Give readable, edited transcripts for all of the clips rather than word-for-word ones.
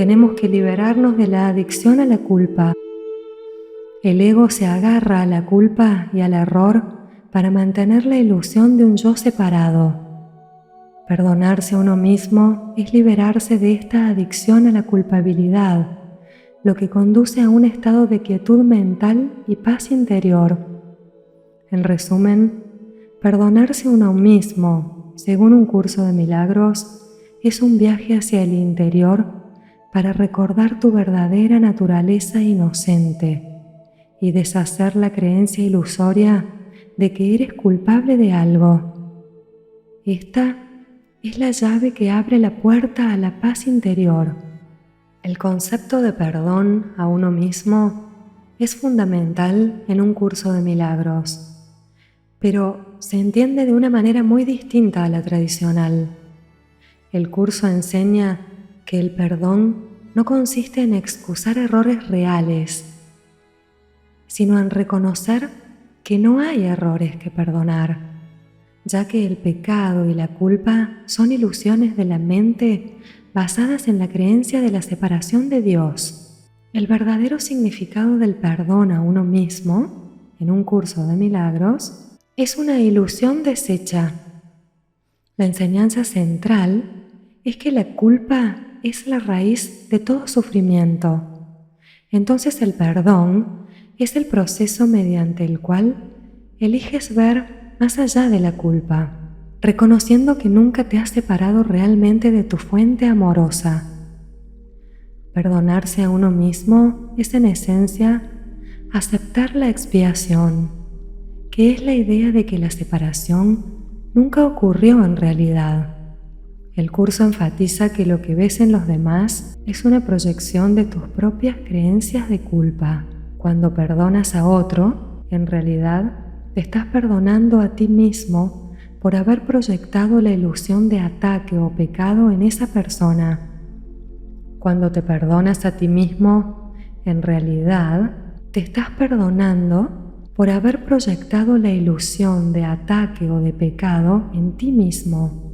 tenemos que liberarnos de la adicción a la culpa. El ego se agarra a la culpa y al error para mantener la ilusión de un yo separado. Perdonarse a uno mismo es liberarse de esta adicción a la culpabilidad, lo que conduce a un estado de quietud mental y paz interior. En resumen, perdonarse a uno mismo, según un curso de milagros, es un viaje hacia el interior para recordar tu verdadera naturaleza inocente y deshacer la creencia ilusoria de que eres culpable de algo. Esta es la llave que abre la puerta a la paz interior. El concepto de perdón a uno mismo es fundamental en un curso de milagros, pero se entiende de una manera muy distinta a la tradicional. El curso enseña que el perdón no consiste en excusar errores reales, sino en reconocer que no hay errores que perdonar, ya que el pecado y la culpa son ilusiones de la mente basadas en la creencia de la separación de Dios. El verdadero significado del perdón a uno mismo, en un curso de milagros, es una ilusión deshecha. La enseñanza central es que la culpa es la raíz de todo sufrimiento. Entonces el perdón es el proceso mediante el cual eliges ver más allá de la culpa, reconociendo que nunca te has separado realmente de tu fuente amorosa. Perdonarse a uno mismo es en esencia aceptar la expiación, que es la idea de que la separación nunca ocurrió en realidad. El curso enfatiza que lo que ves en los demás es una proyección de tus propias creencias de culpa. Cuando perdonas a otro, en realidad te estás perdonando a ti mismo por haber proyectado la ilusión de ataque o pecado en esa persona. Cuando te perdonas a ti mismo, en realidad te estás perdonando por haber proyectado la ilusión de ataque o de pecado en ti mismo.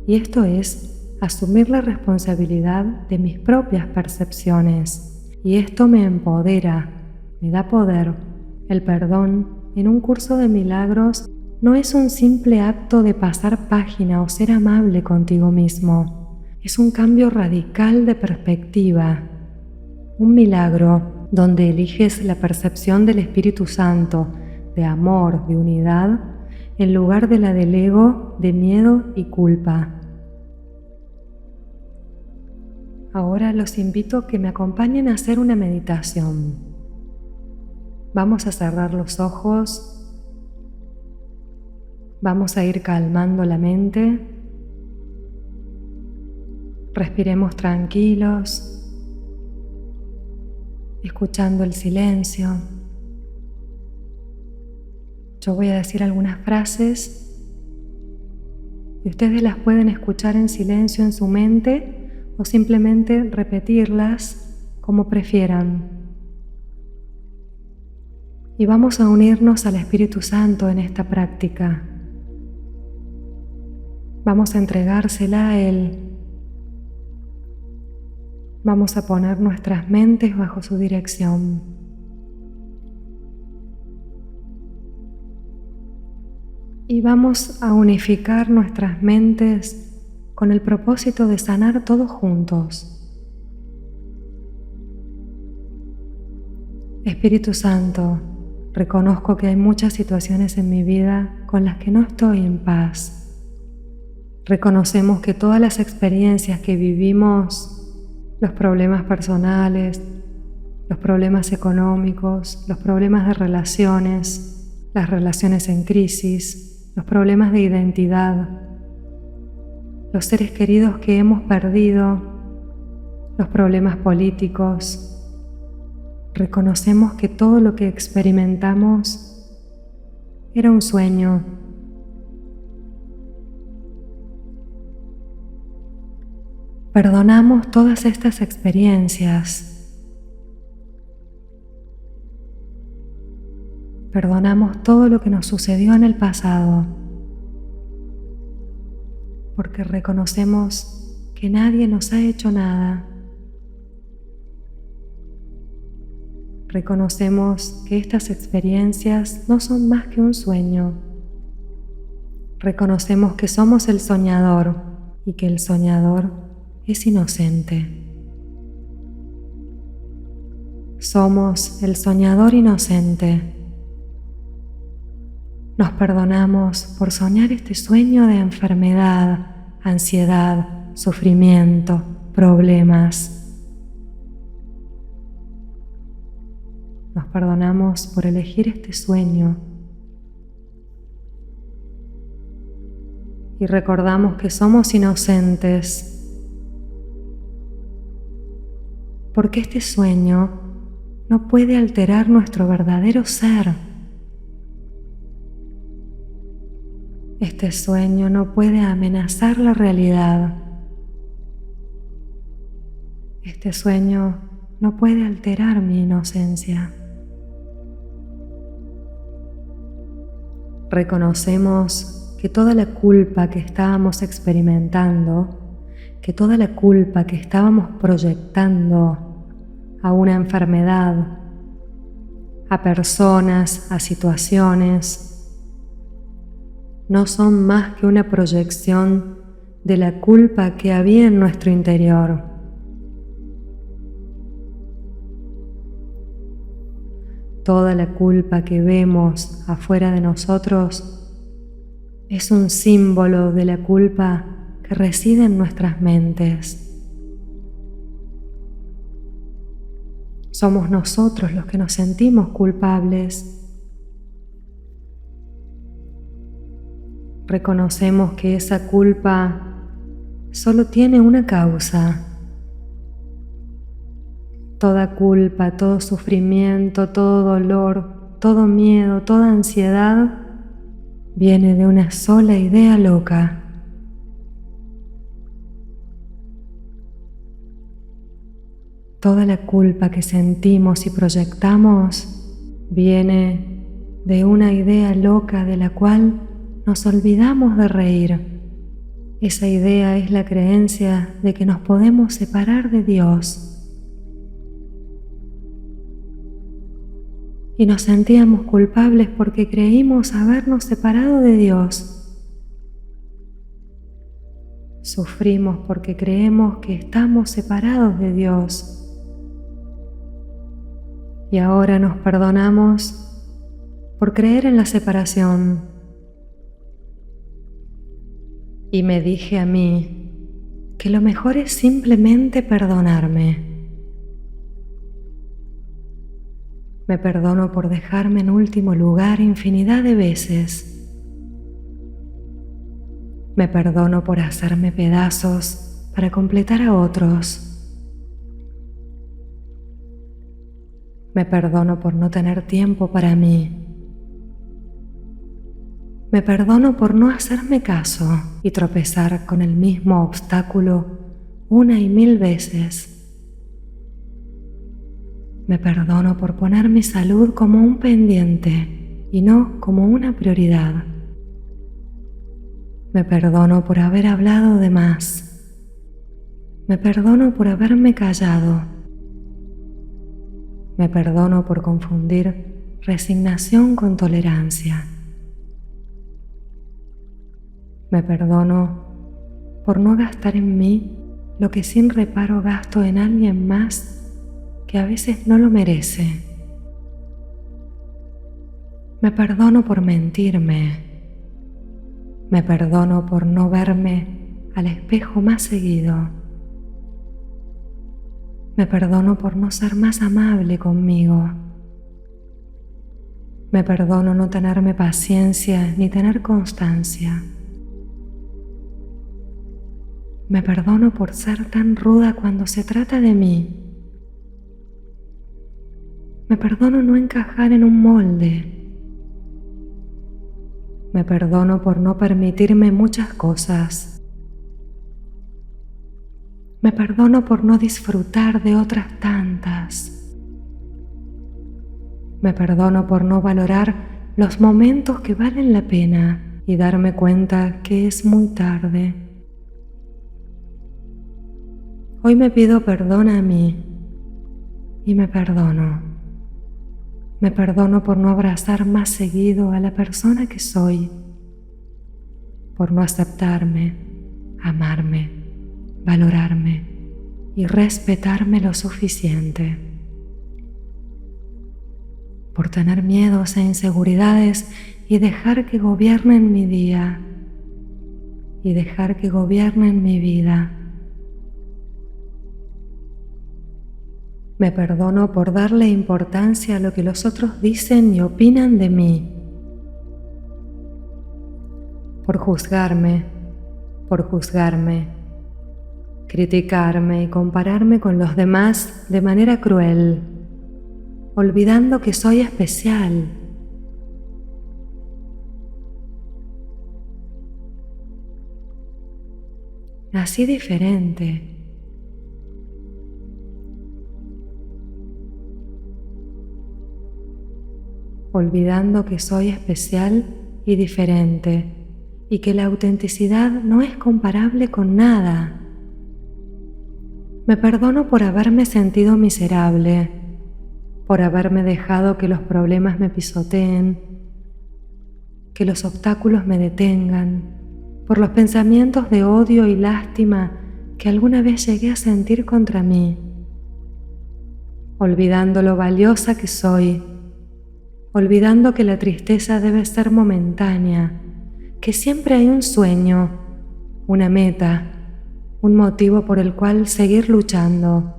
Y esto es asumir la responsabilidad de mis propias percepciones. Y esto me empodera, me da poder. El perdón en un curso de milagros no es un simple acto de pasar página o ser amable contigo mismo. Es un cambio radical de perspectiva. Un milagro donde eliges la percepción del Espíritu Santo, de amor, de unidad, en lugar de la del ego, de miedo y culpa. Ahora los invito a que me acompañen a hacer una meditación. Vamos a cerrar los ojos, vamos a ir calmando la mente, respiremos tranquilos, escuchando el silencio. Yo voy a decir algunas frases y ustedes las pueden escuchar en silencio en su mente o simplemente repetirlas como prefieran. Y vamos a unirnos al Espíritu Santo en esta práctica. Vamos a entregársela a Él. Vamos a poner nuestras mentes bajo su dirección. Y vamos a unificar nuestras mentes con el propósito de sanar todos juntos. Espíritu Santo, reconozco que hay muchas situaciones en mi vida con las que no estoy en paz. Reconocemos que todas las experiencias que vivimos, los problemas personales, los problemas económicos, los problemas de relaciones, las relaciones en crisis, los problemas de identidad, los seres queridos que hemos perdido, los problemas políticos. Reconocemos que todo lo que experimentamos era un sueño. Perdonamos todas estas experiencias. Perdonamos todo lo que nos sucedió en el pasado, porque reconocemos que nadie nos ha hecho nada. Reconocemos que estas experiencias no son más que un sueño. Reconocemos que somos el soñador y que el soñador es inocente. Somos el soñador inocente. Nos perdonamos por soñar este sueño de enfermedad, ansiedad, sufrimiento, problemas. Nos perdonamos por elegir este sueño y recordamos que somos inocentes porque este sueño no puede alterar nuestro verdadero ser. Este sueño no puede amenazar la realidad. Este sueño no puede alterar mi inocencia. Reconocemos que toda la culpa que estábamos experimentando, que toda la culpa que estábamos proyectando a una enfermedad, a personas, a situaciones, no son más que una proyección de la culpa que había en nuestro interior. Toda la culpa que vemos afuera de nosotros es un símbolo de la culpa que reside en nuestras mentes. Somos nosotros los que nos sentimos culpables. Reconocemos que esa culpa solo tiene una causa. Toda culpa, todo sufrimiento, todo dolor, todo miedo, toda ansiedad viene de una sola idea loca. Toda la culpa que sentimos y proyectamos viene de una idea loca de la cual nos olvidamos de reír. Esa idea es la creencia de que nos podemos separar de Dios. Y nos sentíamos culpables porque creímos habernos separado de Dios. Sufrimos porque creemos que estamos separados de Dios. Y ahora nos perdonamos por creer en la separación. Y me dije a mí que lo mejor es simplemente perdonarme. Me perdono por dejarme en último lugar infinidad de veces. Me perdono por hacerme pedazos para completar a otros. Me perdono por no tener tiempo para mí. Me perdono por no hacerme caso y tropezar con el mismo obstáculo una y mil veces. Me perdono por poner mi salud como un pendiente y no como una prioridad. Me perdono por haber hablado de más. Me perdono por haberme callado. Me perdono por confundir resignación con tolerancia. Me perdono por no gastar en mí lo que sin reparo gasto en alguien más que a veces no lo merece. Me perdono por mentirme. Me perdono por no verme al espejo más seguido. Me perdono por no ser más amable conmigo. Me perdono no tenerme paciencia ni tener constancia. Me perdono por ser tan ruda cuando se trata de mí. Me perdono no encajar en un molde. Me perdono por no permitirme muchas cosas. Me perdono por no disfrutar de otras tantas. Me perdono por no valorar los momentos que valen la pena y darme cuenta que es muy tarde. Hoy me pido perdón a mí y me perdono. Me perdono por no abrazar más seguido a la persona que soy, por no aceptarme, amarme, valorarme y respetarme lo suficiente, por tener miedos e inseguridades y dejar que gobiernen mi día y dejar que gobiernen mi vida. Me perdono por darle importancia a lo que los otros dicen y opinan de mí, por juzgarme, criticarme y compararme con los demás de manera cruel, olvidando que soy especial. Nací diferente. Olvidando que soy especial y diferente y que la autenticidad no es comparable con nada. Me perdono por haberme sentido miserable, por haberme dejado que los problemas me pisoteen, que los obstáculos me detengan, por los pensamientos de odio y lástima que alguna vez llegué a sentir contra mí, olvidando lo valiosa que soy, olvidando que la tristeza debe ser momentánea, que siempre hay un sueño, una meta, un motivo por el cual seguir luchando,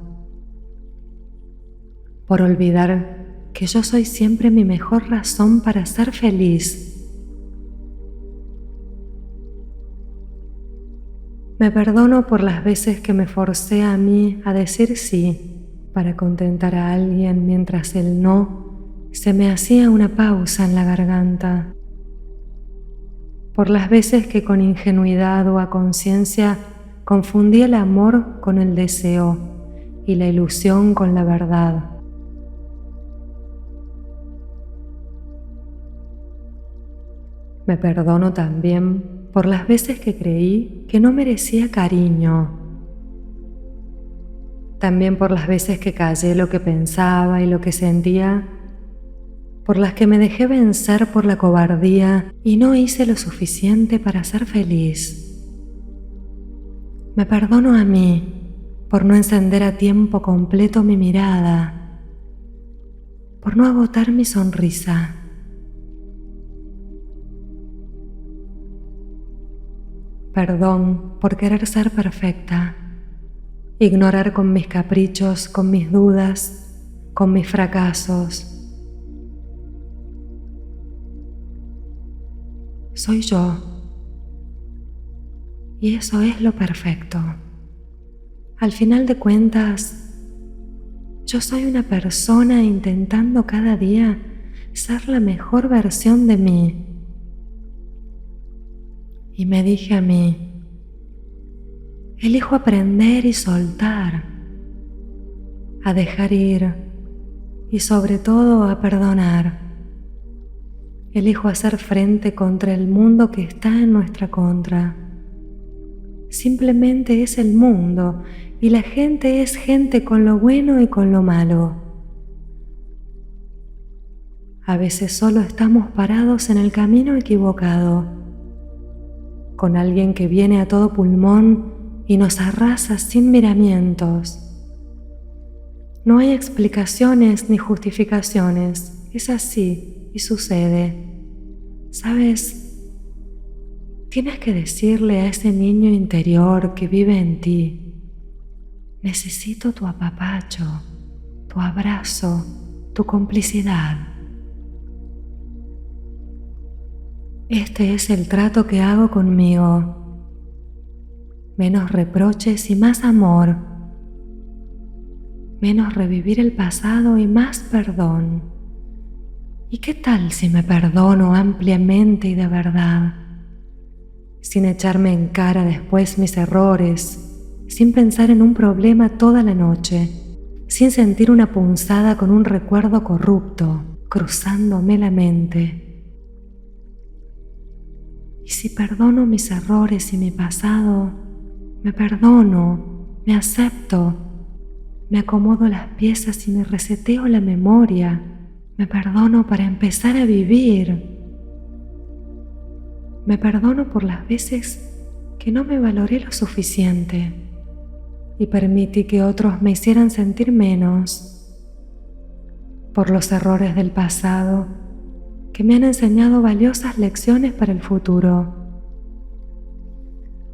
por olvidar que yo soy siempre mi mejor razón para ser feliz. Me perdono por las veces que me forcé a mí a decir sí para contentar a alguien mientras el no se me hacía una pausa en la garganta. Por las veces que con ingenuidad o a conciencia confundí el amor con el deseo y la ilusión con la verdad. Me perdono también por las veces que creí que no merecía cariño. También por las veces que callé lo que pensaba y lo que sentía, por las que me dejé vencer por la cobardía y no hice lo suficiente para ser feliz. Me perdono a mí por no encender a tiempo completo mi mirada, por no agotar mi sonrisa. Perdón por querer ser perfecta, ignorar con mis caprichos, con mis dudas, con mis fracasos. Soy yo, y eso es lo perfecto. Al final de cuentas, yo soy una persona intentando cada día ser la mejor versión de mí. Y me dije a mí, elijo aprender y soltar, a dejar ir y sobre todo a perdonar. Elijo hacer frente contra el mundo que está en nuestra contra. Simplemente es el mundo y la gente es gente con lo bueno y con lo malo. A veces solo estamos parados en el camino equivocado, con alguien que viene a todo pulmón y nos arrasa sin miramientos. No hay explicaciones ni justificaciones, es así y sucede. ¿Sabes? Tienes que decirle a ese niño interior que vive en ti: necesito tu apapacho, tu abrazo, tu complicidad. Este es el trato que hago conmigo. Menos reproches y más amor. Menos revivir el pasado y más perdón. ¿Y qué tal si me perdono ampliamente y de verdad? Sin echarme en cara después mis errores, sin pensar en un problema toda la noche, sin sentir una punzada con un recuerdo corrupto cruzándome la mente. Y si perdono mis errores y mi pasado, me perdono me acepto, me acomodo las piezas y me reseteo la memoria. Me perdono para empezar a vivir. Me perdono por las veces que no me valoré lo suficiente y permití que otros me hicieran sentir menos, por los errores del pasado que me han enseñado valiosas lecciones para el futuro.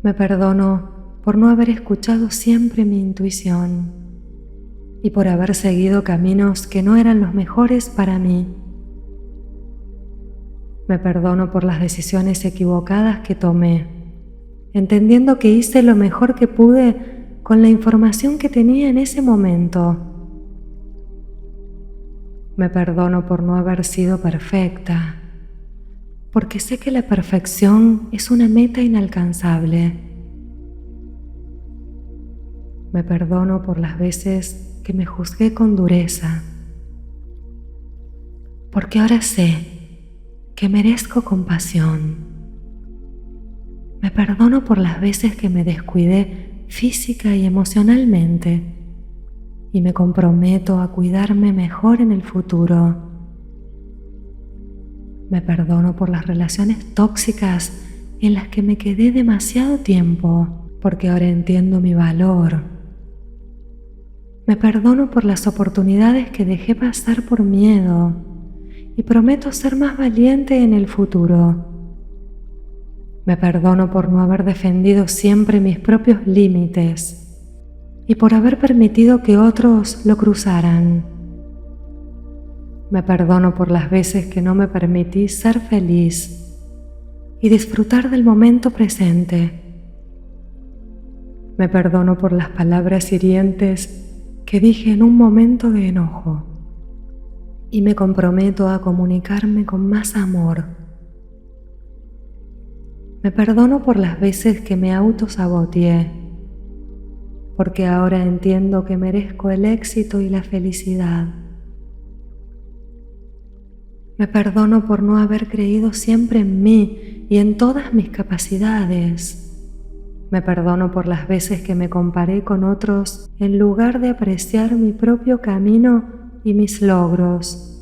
Me perdono por no haber escuchado siempre mi intuición y por haber seguido caminos que no eran los mejores para mí. Me perdono por las decisiones equivocadas que tomé, entendiendo que hice lo mejor que pude con la información que tenía en ese momento. Me perdono por no haber sido perfecta, porque sé que la perfección es una meta inalcanzable. Me perdono por las veces que me juzgué con dureza, porque ahora sé que merezco compasión. Me perdono por las veces que me descuidé física y emocionalmente y me comprometo a cuidarme mejor en el futuro. Me perdono por las relaciones tóxicas en las que me quedé demasiado tiempo, porque ahora entiendo mi valor. Me perdono por las oportunidades que dejé pasar por miedo y prometo ser más valiente en el futuro. Me perdono por no haber defendido siempre mis propios límites y por haber permitido que otros lo cruzaran. Me perdono por las veces que no me permití ser feliz y disfrutar del momento presente. Me perdono por las palabras hirientes que dije en un momento de enojo y me comprometo a comunicarme con más amor. Me perdono por las veces que me autosaboteé, porque ahora entiendo que merezco el éxito y la felicidad. Me perdono por no haber creído siempre en mí y en todas mis capacidades. Me perdono por las veces que me comparé con otros en lugar de apreciar mi propio camino y mis logros.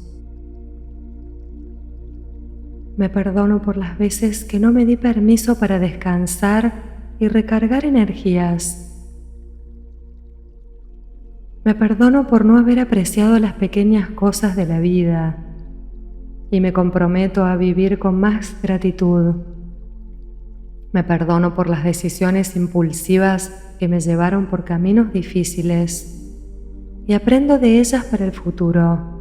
Me perdono por las veces que no me di permiso para descansar y recargar energías. Me perdono por no haber apreciado las pequeñas cosas de la vida y me comprometo a vivir con más gratitud. Me perdono por las decisiones impulsivas que me llevaron por caminos difíciles y aprendo de ellas para el futuro.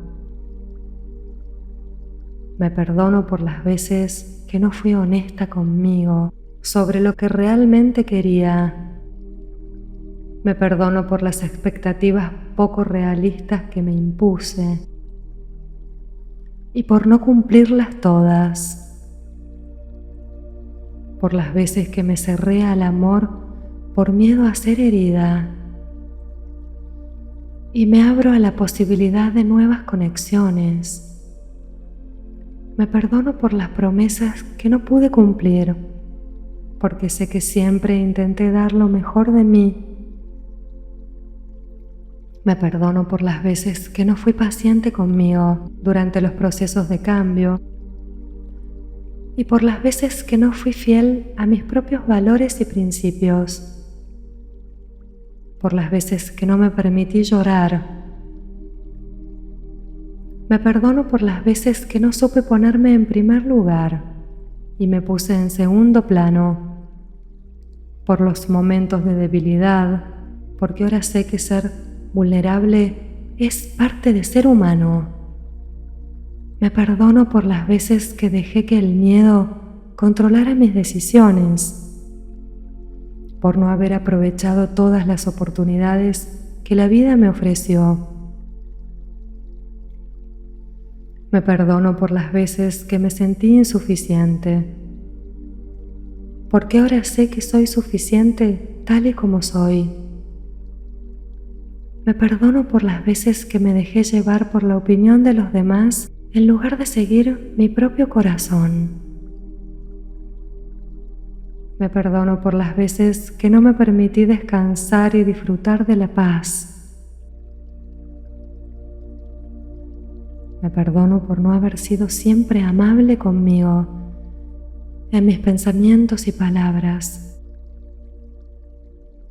Me perdono por las veces que no fui honesta conmigo sobre lo que realmente quería. Me perdono por las expectativas poco realistas que me impuse y por no cumplirlas todas. Por las veces que me cerré al amor por miedo a ser herida y me abro a la posibilidad de nuevas conexiones. Me perdono por las promesas que no pude cumplir, porque sé que siempre intenté dar lo mejor de mí. Me perdono por las veces que no fui paciente conmigo durante los procesos de cambio y por las veces que no fui fiel a mis propios valores y principios, por las veces que no me permití llorar. Me perdono por las veces que no supe ponerme en primer lugar y me puse en segundo plano, por los momentos de debilidad, porque ahora sé que ser vulnerable es parte de ser humano. Me perdono por las veces que dejé que el miedo controlara mis decisiones, por no haber aprovechado todas las oportunidades que la vida me ofreció. Me perdono por las veces que me sentí insuficiente, porque ahora sé que soy suficiente tal y como soy. Me perdono por las veces que me dejé llevar por la opinión de los demás en lugar de seguir mi propio corazón. Me perdono por las veces que no me permití descansar y disfrutar de la paz. Me perdono por no haber sido siempre amable conmigo en mis pensamientos y palabras.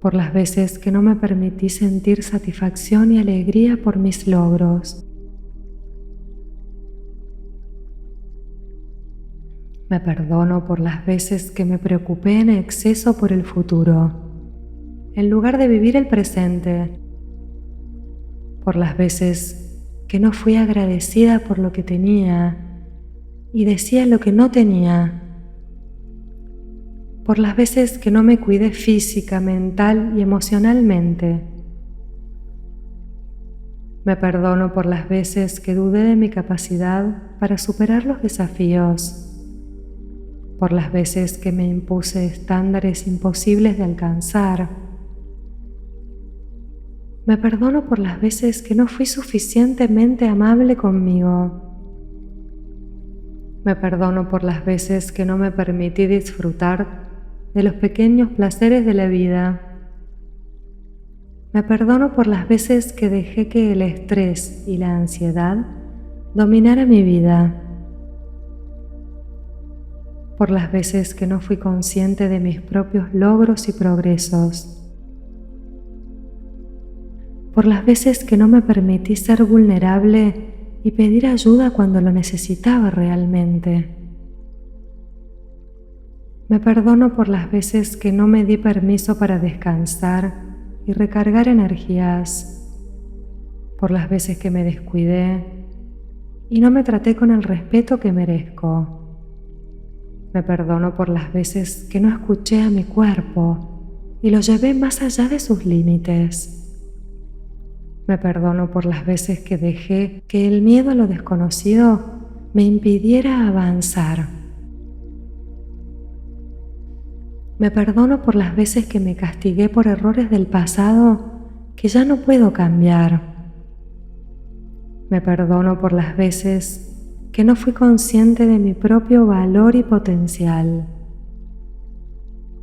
Por las veces que no me permití sentir satisfacción y alegría por mis logros. Me perdono por las veces que me preocupé en exceso por el futuro, en lugar de vivir el presente. Por las veces que no fui agradecida por lo que tenía y decía lo que no tenía. Por las veces que no me cuidé física, mental y emocionalmente. Me perdono por las veces que dudé de mi capacidad para superar los desafíos. Por las veces que me impuse estándares imposibles de alcanzar. Me perdono por las veces que no fui suficientemente amable conmigo. Me perdono por las veces que no me permití disfrutar de los pequeños placeres de la vida. Me perdono por las veces que dejé que el estrés y la ansiedad dominara mi vida. Por las veces que no fui consciente de mis propios logros y progresos. Por las veces que no me permití ser vulnerable y pedir ayuda cuando lo necesitaba realmente. Me perdono por las veces que no me di permiso para descansar y recargar energías. Por las veces que me descuidé y no me traté con el respeto que merezco. Me perdono por las veces que no escuché a mi cuerpo y lo llevé más allá de sus límites. Me perdono por las veces que dejé que el miedo a lo desconocido me impidiera avanzar. Me perdono por las veces que me castigué por errores del pasado que ya no puedo cambiar. Me perdono por las veces que no fui consciente de mi propio valor y potencial.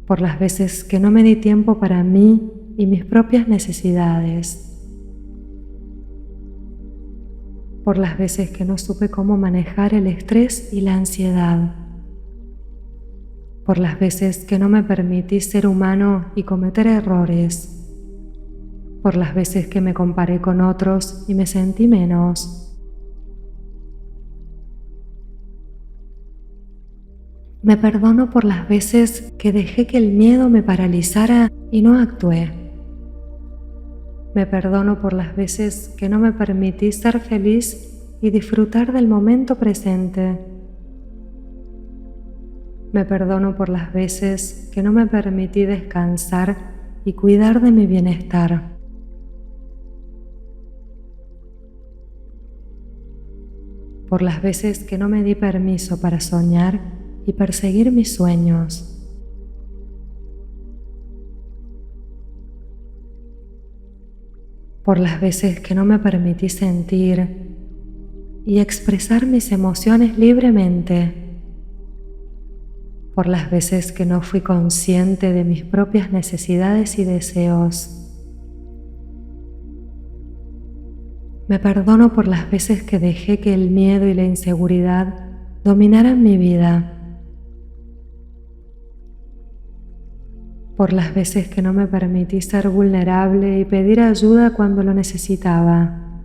Por las veces que no me di tiempo para mí y mis propias necesidades. Por las veces que no supe cómo manejar el estrés y la ansiedad. Por las veces que no me permití ser humano y cometer errores. Por las veces que me comparé con otros y me sentí menos. Me perdono por las veces que dejé que el miedo me paralizara y no actué. Me perdono por las veces que no me permití ser feliz y disfrutar del momento presente. Me perdono por las veces que no me permití descansar y cuidar de mi bienestar. Por las veces que no me di permiso para soñar y perseguir mis sueños. Por las veces que no me permití sentir y expresar mis emociones libremente. Por las veces que no fui consciente de mis propias necesidades y deseos. Me perdono por las veces que dejé que el miedo y la inseguridad dominaran mi vida. Por las veces que no me permití ser vulnerable y pedir ayuda cuando lo necesitaba.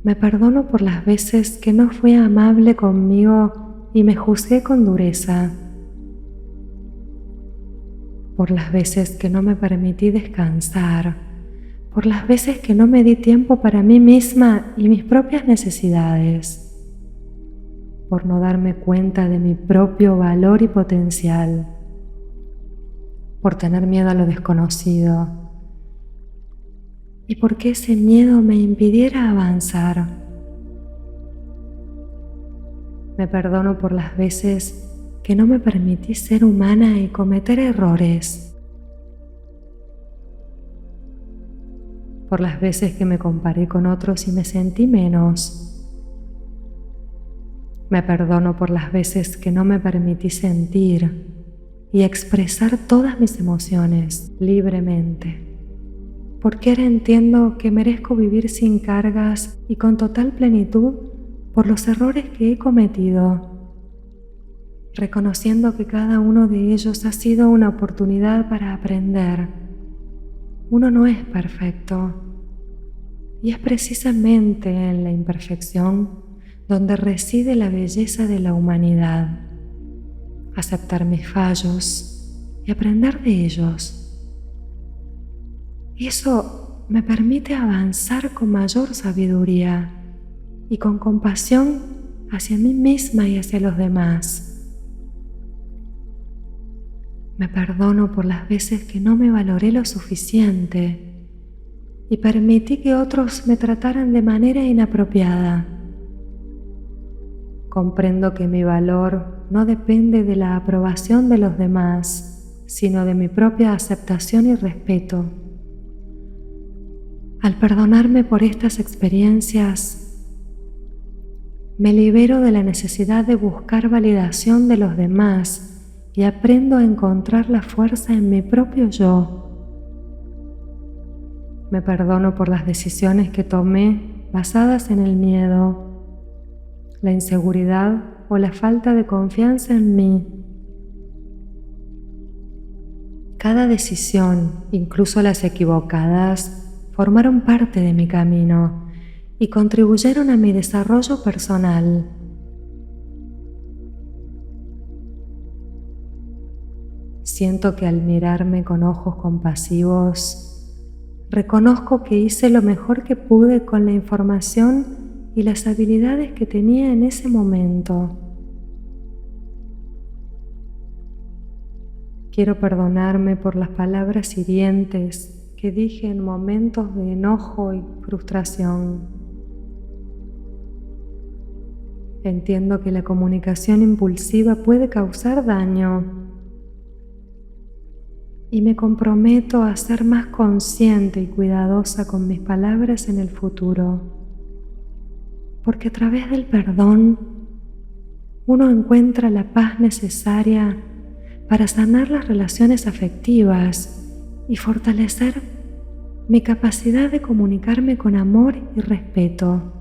Me perdono por las veces que no fui amable conmigo y me juzgué con dureza. Por las veces que no me permití descansar. Por las veces que no me di tiempo para mí misma y mis propias necesidades. Por no darme cuenta de mi propio valor y potencial. Por tener miedo a lo desconocido y porque ese miedo me impidiera avanzar. Me perdono por las veces que no me permití ser humana y cometer errores. Por las veces que me comparé con otros y me sentí menos. Me perdono por las veces que no me permití sentir y expresar todas mis emociones libremente, porque ahora entiendo que merezco vivir sin cargas y con total plenitud por los errores que he cometido, reconociendo que cada uno de ellos ha sido una oportunidad para aprender. Uno no es perfecto, y es precisamente en la imperfección donde reside la belleza de la humanidad. Aceptar mis fallos y aprender de ellos. Eso me permite avanzar con mayor sabiduría y con compasión hacia mí misma y hacia los demás. Me perdono por las veces que no me valoré lo suficiente y permití que otros me trataran de manera inapropiada. Comprendo que mi valor no depende de la aprobación de los demás, sino de mi propia aceptación y respeto. Al perdonarme por estas experiencias, me libero de la necesidad de buscar validación de los demás y aprendo a encontrar la fuerza en mi propio yo. Me perdono por las decisiones que tomé basadas en el miedo, la inseguridad o la falta de confianza en mí. Cada decisión, incluso las equivocadas, formaron parte de mi camino y contribuyeron a mi desarrollo personal. Siento que al mirarme con ojos compasivos, reconozco que hice lo mejor que pude con la información y las habilidades que tenía en ese momento. Quiero perdonarme por las palabras hirientes que dije en momentos de enojo y frustración. Entiendo que la comunicación impulsiva puede causar daño y me comprometo a ser más consciente y cuidadosa con mis palabras en el futuro. Porque a través del perdón uno encuentra la paz necesaria para sanar las relaciones afectivas y fortalecer mi capacidad de comunicarme con amor y respeto.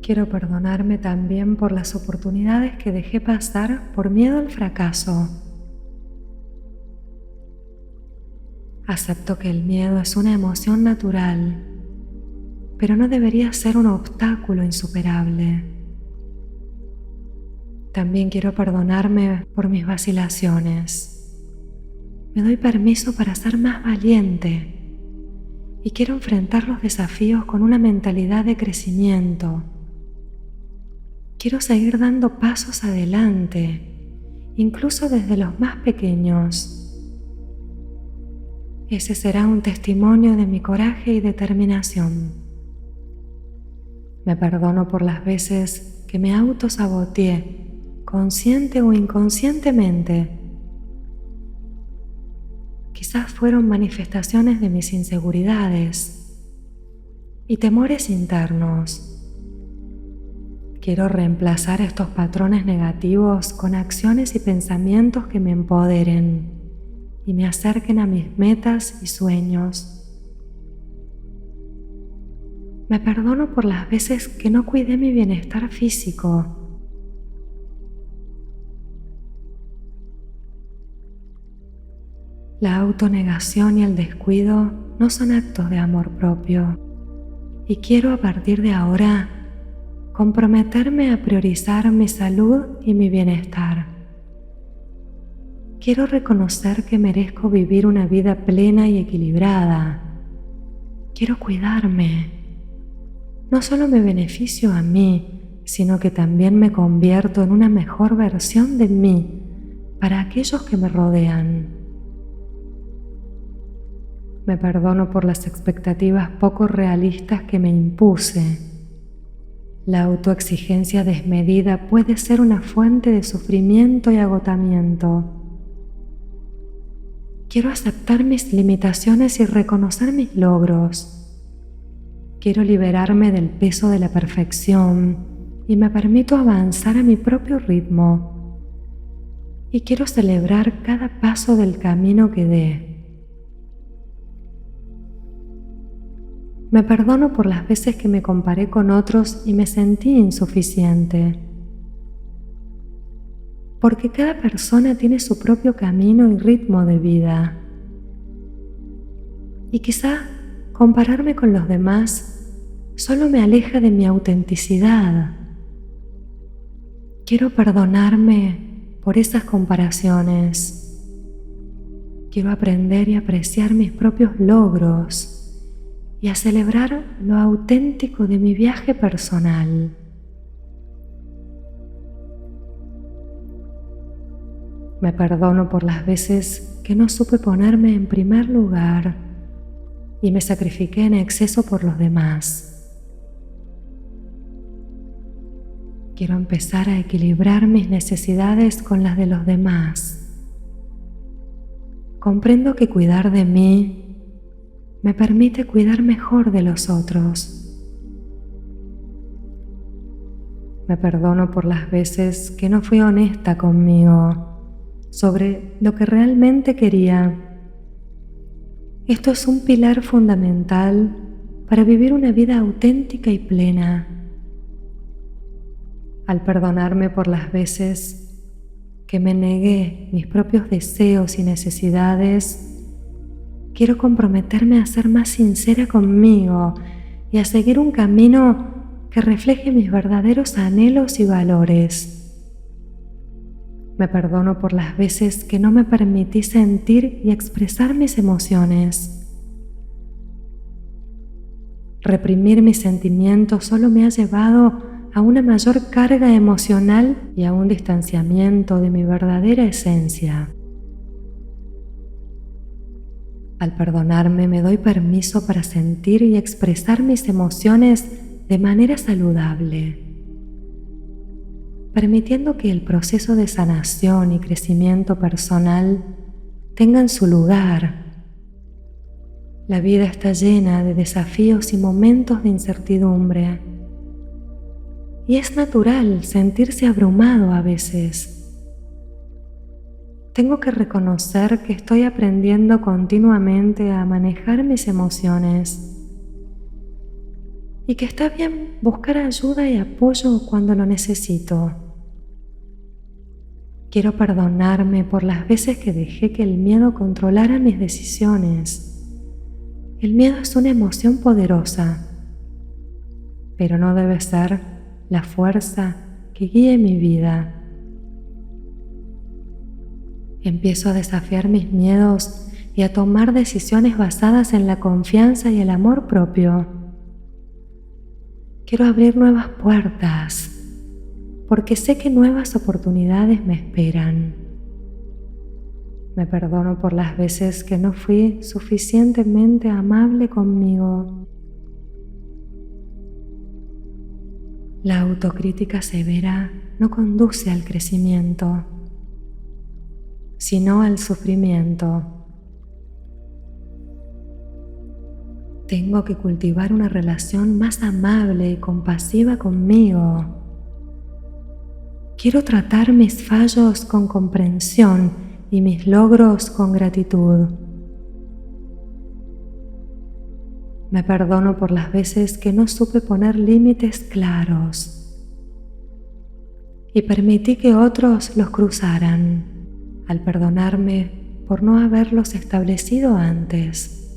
Quiero perdonarme también por las oportunidades que dejé pasar por miedo al fracaso. Acepto que el miedo es una emoción natural, pero no debería ser un obstáculo insuperable. También quiero perdonarme por mis vacilaciones. Me doy permiso para ser más valiente y quiero enfrentar los desafíos con una mentalidad de crecimiento. Quiero seguir dando pasos adelante, incluso desde los más pequeños. Ese será un testimonio de mi coraje y determinación. Me perdono por las veces que me autosaboteé, consciente o inconscientemente. Quizás fueron manifestaciones de mis inseguridades y temores internos. Quiero reemplazar estos patrones negativos con acciones y pensamientos que me empoderen y me acerquen a mis metas y sueños. Me perdono por las veces que no cuidé mi bienestar físico. La autonegación y el descuido no son actos de amor propio, y quiero a partir de ahora comprometerme a priorizar mi salud y mi bienestar. Quiero reconocer que merezco vivir una vida plena y equilibrada. Quiero cuidarme. No solo me beneficio a mí, sino que también me convierto en una mejor versión de mí para aquellos que me rodean. Me perdono por las expectativas poco realistas que me impuse. La autoexigencia desmedida puede ser una fuente de sufrimiento y agotamiento. Quiero aceptar mis limitaciones y reconocer mis logros. Quiero liberarme del peso de la perfección y me permito avanzar a mi propio ritmo. Y quiero celebrar cada paso del camino que dé. Me perdono por las veces que me comparé con otros y me sentí insuficiente. Porque cada persona tiene su propio camino y ritmo de vida. Y quizá compararme con los demás solo me aleja de mi autenticidad. Quiero perdonarme por esas comparaciones. Quiero aprender y apreciar mis propios logros y a celebrar lo auténtico de mi viaje personal. Me perdono por las veces que no supe ponerme en primer lugar y me sacrifiqué en exceso por los demás. Quiero empezar a equilibrar mis necesidades con las de los demás. Comprendo que cuidar de mí me permite cuidar mejor de los otros. Me perdono por las veces que no fui honesta conmigo sobre lo que realmente quería. Esto es un pilar fundamental para vivir una vida auténtica y plena. Al perdonarme por las veces que me negué mis propios deseos y necesidades, quiero comprometerme a ser más sincera conmigo y a seguir un camino que refleje mis verdaderos anhelos y valores. Me perdono por las veces que no me permití sentir y expresar mis emociones. Reprimir mis sentimientos solo me ha llevado a una mayor carga emocional y a un distanciamiento de mi verdadera esencia. Al perdonarme me doy permiso para sentir y expresar mis emociones de manera saludable, permitiendo que el proceso de sanación y crecimiento personal tengan su lugar. La vida está llena de desafíos y momentos de incertidumbre. Y es natural sentirse abrumado a veces. Tengo que reconocer que estoy aprendiendo continuamente a manejar mis emociones y que está bien buscar ayuda y apoyo cuando lo necesito. Quiero perdonarme por las veces que dejé que el miedo controlara mis decisiones. El miedo es una emoción poderosa, pero no debe ser la fuerza que guíe mi vida. Empiezo a desafiar mis miedos y a tomar decisiones basadas en la confianza y el amor propio. Quiero abrir nuevas puertas, porque sé que nuevas oportunidades me esperan. Me perdono por las veces que no fui suficientemente amable conmigo. La autocrítica severa no conduce al crecimiento, sino al sufrimiento. Tengo que cultivar una relación más amable y compasiva conmigo. Quiero tratar mis fallos con comprensión y mis logros con gratitud. Me perdono por las veces que no supe poner límites claros y permití que otros los cruzaran, al perdonarme por no haberlos establecido antes.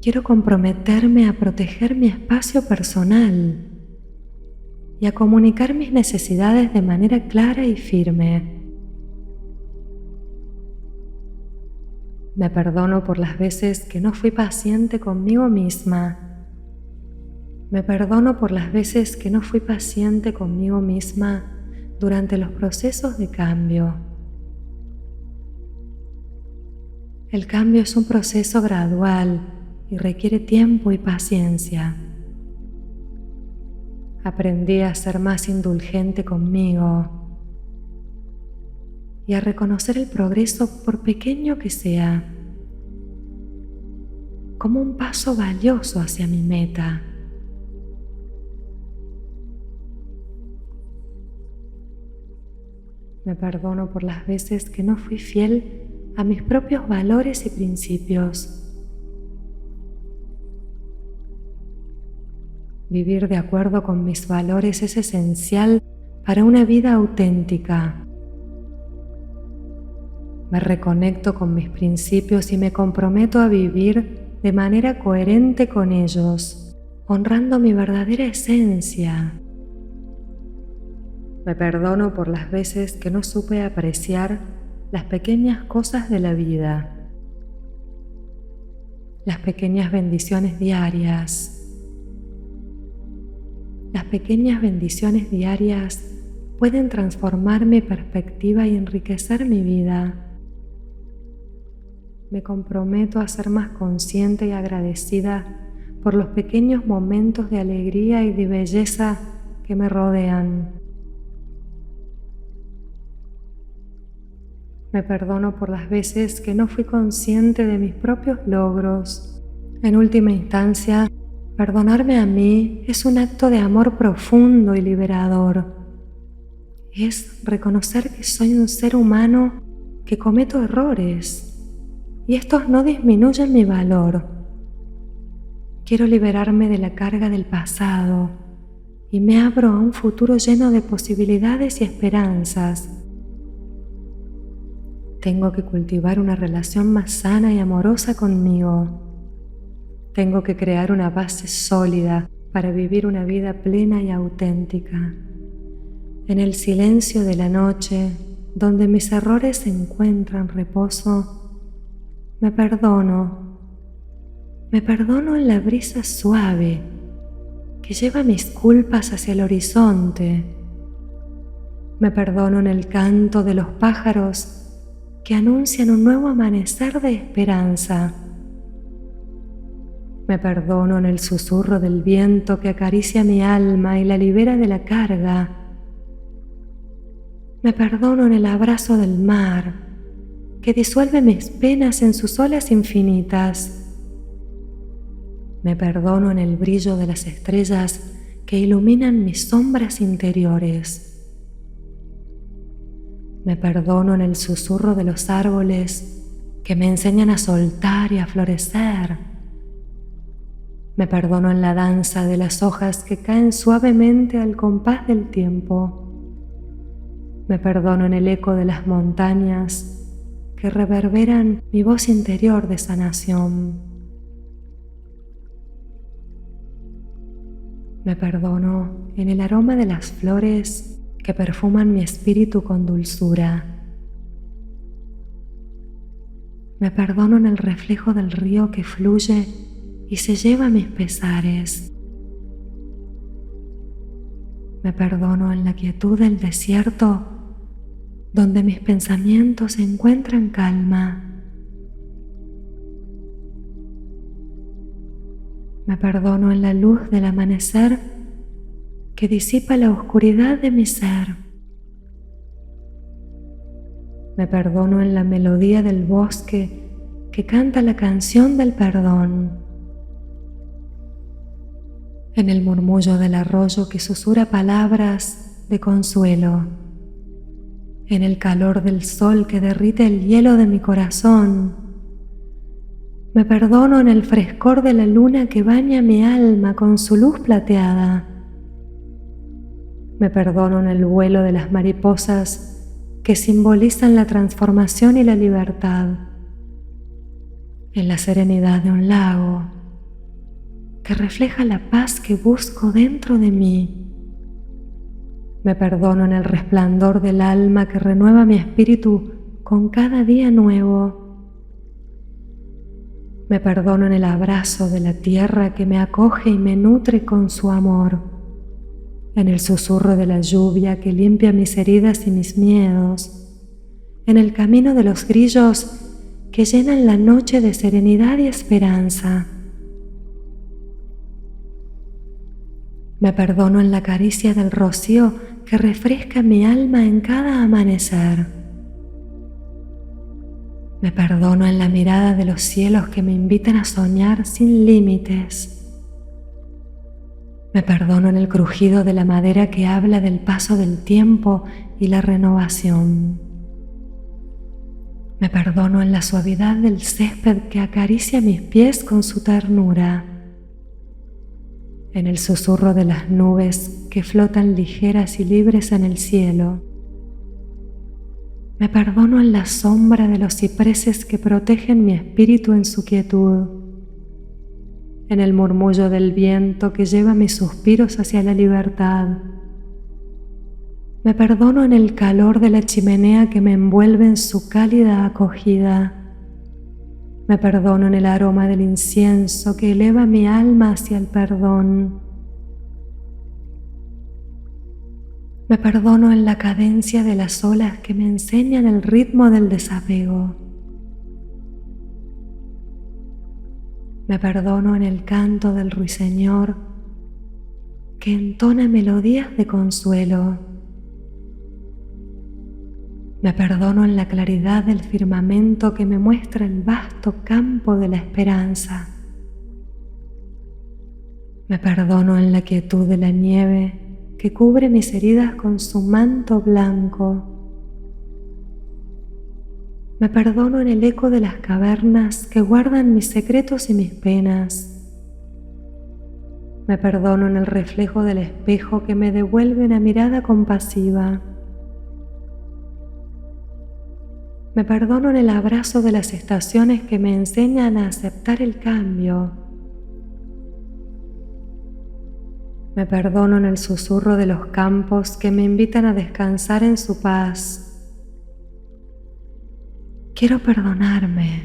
Quiero comprometerme a proteger mi espacio personal y a comunicar mis necesidades de manera clara y firme. Me perdono por las veces que no fui paciente conmigo misma. Me perdono por las veces que no fui paciente conmigo misma durante los procesos de cambio. El cambio es un proceso gradual y requiere tiempo y paciencia. Aprendí a ser más indulgente conmigo y a reconocer el progreso por pequeño que sea, como un paso valioso hacia mi meta. Me perdono por las veces que no fui fiel a mis propios valores y principios. Vivir de acuerdo con mis valores es esencial para una vida auténtica. Me reconecto con mis principios y me comprometo a vivir de manera coherente con ellos, honrando mi verdadera esencia. Me perdono por las veces que no supe apreciar las pequeñas cosas de la vida, las pequeñas bendiciones diarias. Las pequeñas bendiciones diarias pueden transformar mi perspectiva y enriquecer mi vida. Me comprometo a ser más consciente y agradecida por los pequeños momentos de alegría y de belleza que me rodean. Me perdono por las veces que no fui consciente de mis propios logros. En última instancia, perdonarme a mí es un acto de amor profundo y liberador. Es reconocer que soy un ser humano que cometo errores y estos no disminuyen mi valor. Quiero liberarme de la carga del pasado y me abro a un futuro lleno de posibilidades y esperanzas. Tengo que cultivar una relación más sana y amorosa conmigo. Tengo que crear una base sólida para vivir una vida plena y auténtica. En el silencio de la noche, donde mis errores encuentran reposo, me perdono. Me perdono en la brisa suave que lleva mis culpas hacia el horizonte. Me perdono en el canto de los pájaros que anuncian un nuevo amanecer de esperanza. Me perdono en el susurro del viento que acaricia mi alma y la libera de la carga. Me perdono en el abrazo del mar que disuelve mis penas en sus olas infinitas. Me perdono en el brillo de las estrellas que iluminan mis sombras interiores. Me perdono en el susurro de los árboles que me enseñan a soltar y a florecer. Me perdono en la danza de las hojas que caen suavemente al compás del tiempo. Me perdono en el eco de las montañas que reverberan mi voz interior de sanación. Me perdono en el aroma de las flores que perfuman mi espíritu con dulzura. Me perdono en el reflejo del río que fluye y se lleva mis pesares. Me perdono en la quietud del desierto, donde mis pensamientos encuentran calma. Me perdono en la luz del amanecer que disipa la oscuridad de mi ser. Me perdono en la melodía del bosque que canta la canción del perdón. En el murmullo del arroyo que susurra palabras de consuelo. En el calor del sol que derrite el hielo de mi corazón. Me perdono en el frescor de la luna que baña mi alma con su luz plateada. Me perdono en el vuelo de las mariposas que simbolizan la transformación y la libertad. En la serenidad de un lago que refleja la paz que busco dentro de mí. Me perdono en el resplandor del alma que renueva mi espíritu con cada día nuevo. Me perdono en el abrazo de la tierra que me acoge y me nutre con su amor. En el susurro de la lluvia que limpia mis heridas y mis miedos, en el camino de los grillos que llenan la noche de serenidad y esperanza. Me perdono en la caricia del rocío que refresca mi alma en cada amanecer. Me perdono en la mirada de los cielos que me invitan a soñar sin límites. Me perdono en el crujido de la madera que habla del paso del tiempo y la renovación. Me perdono en la suavidad del césped que acaricia mis pies con su ternura, en el susurro de las nubes que flotan ligeras y libres en el cielo. Me perdono en la sombra de los cipreses que protegen mi espíritu en su quietud, en el murmullo del viento que lleva mis suspiros hacia la libertad. Me perdono en el calor de la chimenea que me envuelve en su cálida acogida. Me perdono en el aroma del incienso que eleva mi alma hacia el perdón. Me perdono en la cadencia de las olas que me enseñan el ritmo del desapego. Me perdono en el canto del ruiseñor que entona melodías de consuelo. Me perdono en la claridad del firmamento que me muestra el vasto campo de la esperanza. Me perdono en la quietud de la nieve que cubre mis heridas con su manto blanco. Me perdono en el eco de las cavernas que guardan mis secretos y mis penas. Me perdono en el reflejo del espejo que me devuelve una mirada compasiva. Me perdono en el abrazo de las estaciones que me enseñan a aceptar el cambio. Me perdono en el susurro de los campos que me invitan a descansar en su paz. Quiero perdonarme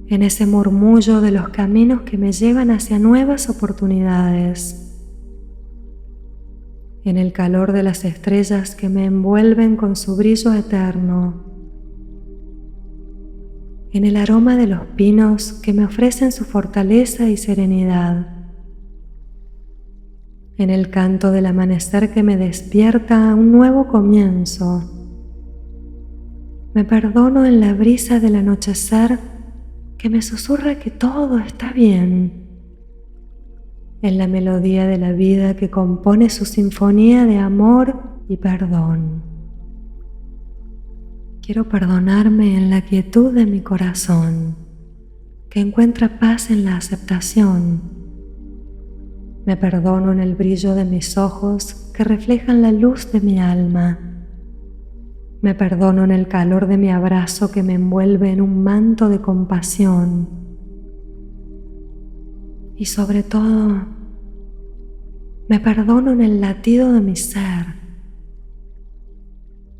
en ese murmullo de los caminos que me llevan hacia nuevas oportunidades, en el calor de las estrellas que me envuelven con su brillo eterno, en el aroma de los pinos que me ofrecen su fortaleza y serenidad, en el canto del amanecer que me despierta a un nuevo comienzo. Me perdono en la brisa del anochecer que me susurra que todo está bien, en la melodía de la vida que compone su sinfonía de amor y perdón. Quiero perdonarme en la quietud de mi corazón, que encuentra paz en la aceptación. Me perdono en el brillo de mis ojos que reflejan la luz de mi alma. Me perdono en el calor de mi abrazo que me envuelve en un manto de compasión. Y sobre todo, me perdono en el latido de mi ser,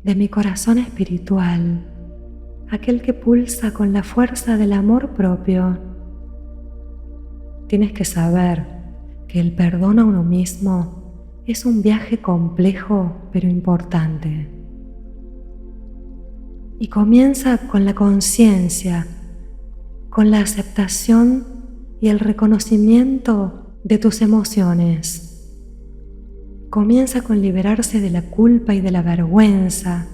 de mi corazón espiritual, aquel que pulsa con la fuerza del amor propio. Tienes que saber que el perdón a uno mismo es un viaje complejo pero importante. Y comienza con la conciencia, con la aceptación y el reconocimiento de tus emociones. Comienza con liberarse de la culpa y de la vergüenza.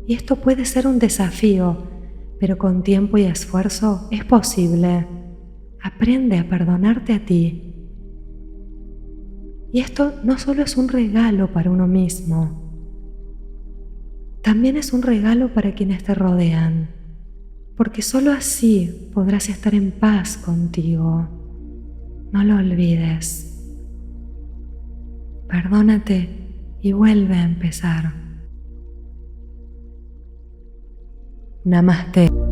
Y esto puede ser un desafío, pero con tiempo y esfuerzo es posible. Aprende a perdonarte a ti. Y esto no solo es un regalo para uno mismo, también es un regalo para quienes te rodean, porque solo así podrás estar en paz contigo. No lo olvides. Perdónate y vuelve a empezar. Namaste.